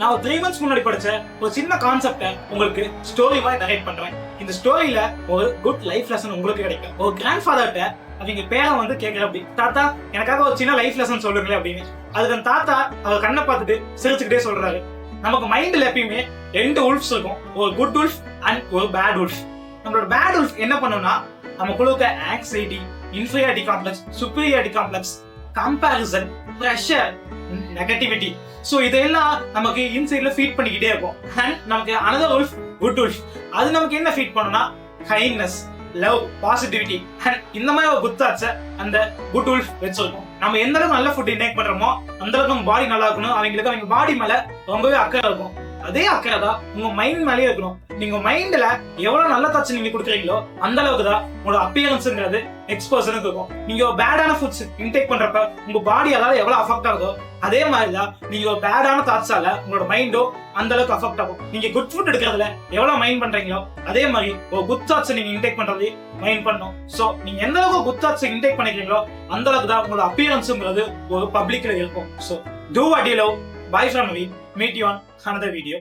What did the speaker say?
நான் ஒரு 3 months முன்னாடி படிச்ச ஒரு சின்ன கான்செப்டை உங்களுக்கு ஸ்டோரி மாதிரி நரேட் பண்றேன். இந்த ஸ்டோரியில ஒரு குட் லைஃப் லெசன் உங்களுக்கு கிடைக்கும். ஒரு கிராண்ட் ஃபாதர்கிட்ட அவங்க பேரை வந்து கேட்கற அப்படி, தாத்தா எனக்காக ஒரு சின்ன லைஃப் லெசன் சொல்லுங்களேன் அப்படின்னு. அதுக்கு அந்த தாத்தா அவர் கண்ணை பார்த்துட்டு சிரிச்சுக்கிட்டே சொல்றாரு, நமக்கு மைண்ட்ல எப்பயுமே 2 உல்ஃப்ஸ் இருக்கும், ஒரு குட் உல்ஃப் அண்ட் ஒரு பேட் உல்ஃப். நம்மளோட பேட் உல்ஃப் என்ன பண்ணும்னா நமக்குள்ள anxiety, inferiority complex, superiority complex, comparison, pressure, negativity, so இதெல்லாம் நமக்கு இன்சைட்ல ஃபீட் பண்ணிக்கிட்டே இருக்கும். அண்ட் நமக்கு அனதர் உல்ஃப் குட் உல்ஃப், அது நமக்கு என்ன ஃபீட் பண்ணும்னா கைண்ட்னஸ், லவ், பாசிட்டிவிட்டி அண்ட் இந்த மாதிரி ஒரு குட் தாட்ஸை அந்த குட் உல்ஃப் வச்சிருக்கும். நம்ம எந்த அளவுக்கு நல்ல ஃபுட் இன்டேக் பண்றோமோ அந்த அளவுக்கு நம்ம பாடி நல்லா இருக்கணும். அவங்களுக்கு அவங்க பாடி மேல ரொம்பவே அக்கறை இருக்கும். அதே அக்கறை தான் உங்க மைண்ட் மேலேயே இருக்கணும். நீங்க மைண்ட்ல எவ்வளவு நல்ல தாட்சி நீங்க கொடுக்குறீங்களோ அந்த அளவுக்கு தான் உங்களோட அப்பியரன்ஸ்ங்கிறது எக்ஸ்போசருக்கு இருக்கும். நீங்க ஒரு பேடான ஃபுட்ஸ் இன்டேக் பண்றப்ப உங்க பாடி அதாவது எவ்வளவு அஃபெக்ட் ஆகுதோ அதே மாதிரிதான் நீங்க ஒரு பேடான தாட்ஸால உங்களோட மைண்டோ அந்த அளவுக்கு அஃபெக்ட் ஆகும். நீங்க குட் ஃபுட் எடுக்கிறதுல எவ்வளவு மைண்ட் பண்றீங்களோ அதே மாதிரி ஒரு குட் தாட்ஸ் நீங்க இன்டேக் பண்றது மைண்ட் பண்ணும். சோ நீங்க எந்த அளவுக்கு குட் தாட்ஸ் இன்டேக் பண்ணிக்கிறீங்களோ அந்த அளவுக்கு தான் உங்களோட அப்பியரன்ஸ்ங்கிறது ஒரு பப்ளிக்ல இருக்கும். So do what you love. Bye from me. Meet you on another video.